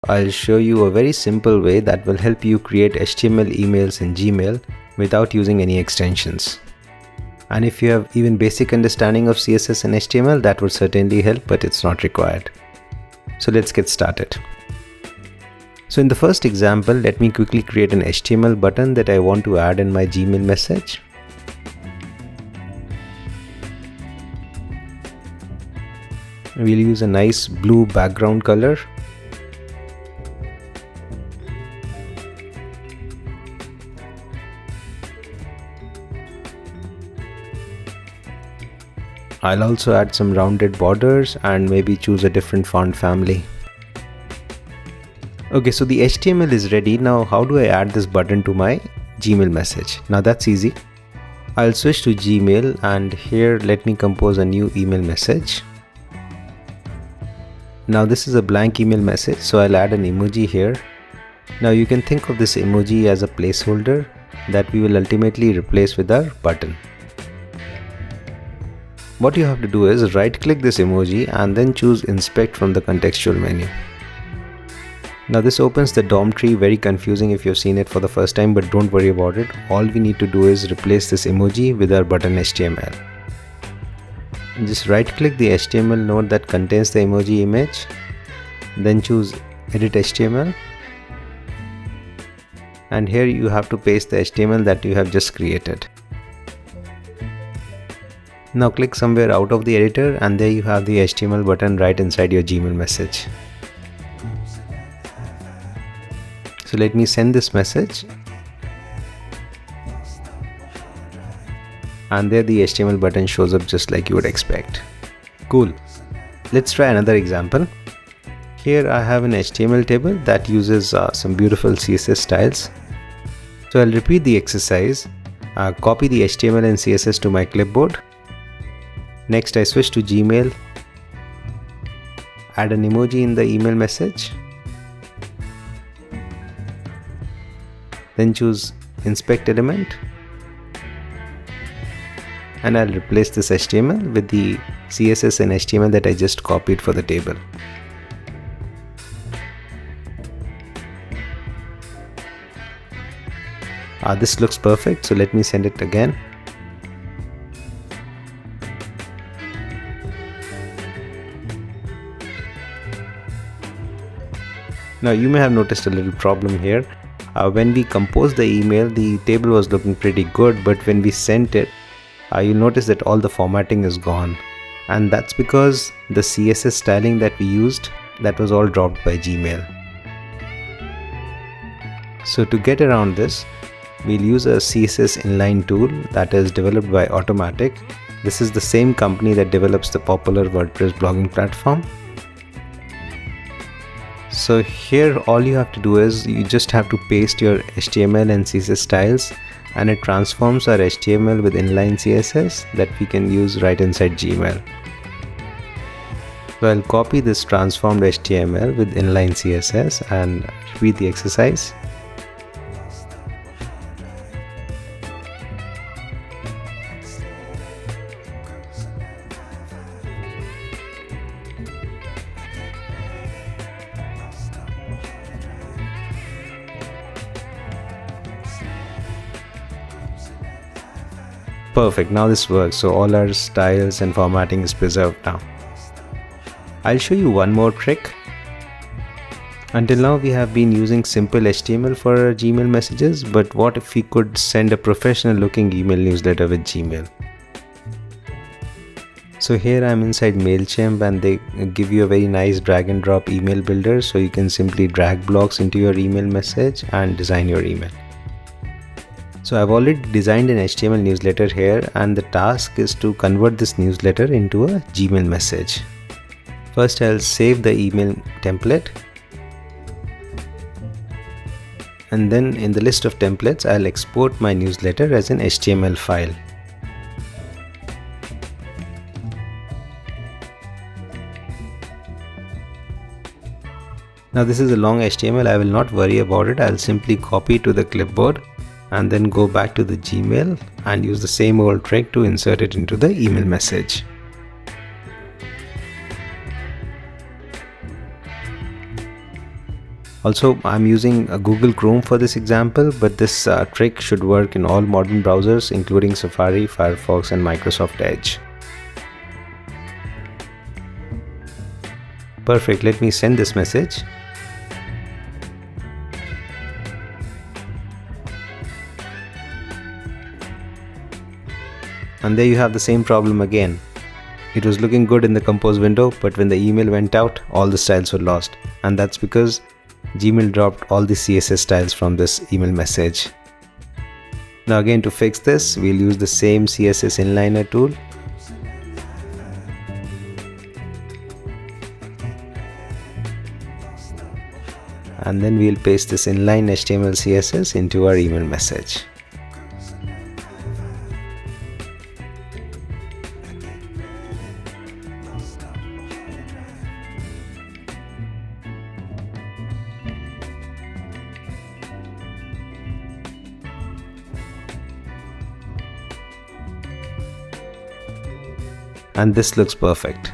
I'll show you a very simple way that will help you create HTML emails in Gmail without using any extensions. And if you have even basic understanding of CSS and HTML, that would certainly help, but it's not required. So let's get started. So in the first example, let me quickly create an HTML button that I want to add in my Gmail message. We'll use a nice blue background color. I'll also add some rounded borders and maybe choose a different font family. Okay, so the HTML is ready. Now how do I add this button to my Gmail message? Now that's easy. I'll switch to Gmail and here let me compose a new email message. Now this is a blank email message, so I'll add an emoji here. Now you can think of this emoji as a placeholder that we will ultimately replace with our button. What you have to do is right click this emoji and then choose inspect from the contextual menu. Now this opens the DOM tree, very confusing if you've seen it for the first time, but don't worry about it. All we need to do is replace this emoji with our button HTML. Just right click the HTML node that contains the emoji image, then choose edit HTML, and here you have to paste the HTML that you have just created. Now click somewhere out of the editor and there you have the HTML button right inside your Gmail message. So let me send this message. And there the HTML button shows up just like you would expect. Cool. Let's try another example. Here I have an HTML table that uses some beautiful CSS styles. So I'll repeat the exercise, copy the HTML and CSS to my clipboard. Next I switch to Gmail, add an emoji in the email message, then choose inspect element, and I'll replace this HTML with the CSS and HTML that I just copied for the table. This looks perfect, so let me send it again. Now you may have noticed a little problem here. When we composed the email, the table was looking pretty good, but when we sent it, you'll notice that all the formatting is gone. And that's because the CSS styling that we used, that was all dropped by Gmail. So to get around this, we'll use a CSS inline tool that is developed by Automatic. This is the same company that develops the popular WordPress blogging platform. So here all you have to do is you just have to paste your HTML and CSS styles and it transforms our HTML with inline CSS that we can use right inside Gmail. So I'll copy this transformed HTML with inline CSS and repeat the exercise. Perfect, now this works, so all our styles and formatting is preserved now. I'll show you one more trick. Until now we have been using simple HTML for our Gmail messages, but what if we could send a professional looking email newsletter with Gmail? So here I'm inside MailChimp and they give you a very nice drag and drop email builder, so you can simply drag blocks into your email message and design your email. So I've already designed an HTML newsletter here and the task is to convert this newsletter into a Gmail message. First I'll save the email template and then in the list of templates I'll export my newsletter as an HTML file. Now this is a long HTML, I will not worry about it, I'll simply copy to the clipboard and then go back to the Gmail and use the same old trick to insert it into the email message. Also, I'm using a Google Chrome for this example, but this trick should work in all modern browsers including Safari, Firefox and Microsoft Edge. Perfect, let me send this message. And there you have the same problem again. It was looking good in the compose window, but when the email went out, all the styles were lost. And that's because Gmail dropped all the CSS styles from this email message. Now again, to fix this, we'll use the same CSS inliner tool. And then we'll paste this inline HTML CSS into our email message. And this looks perfect.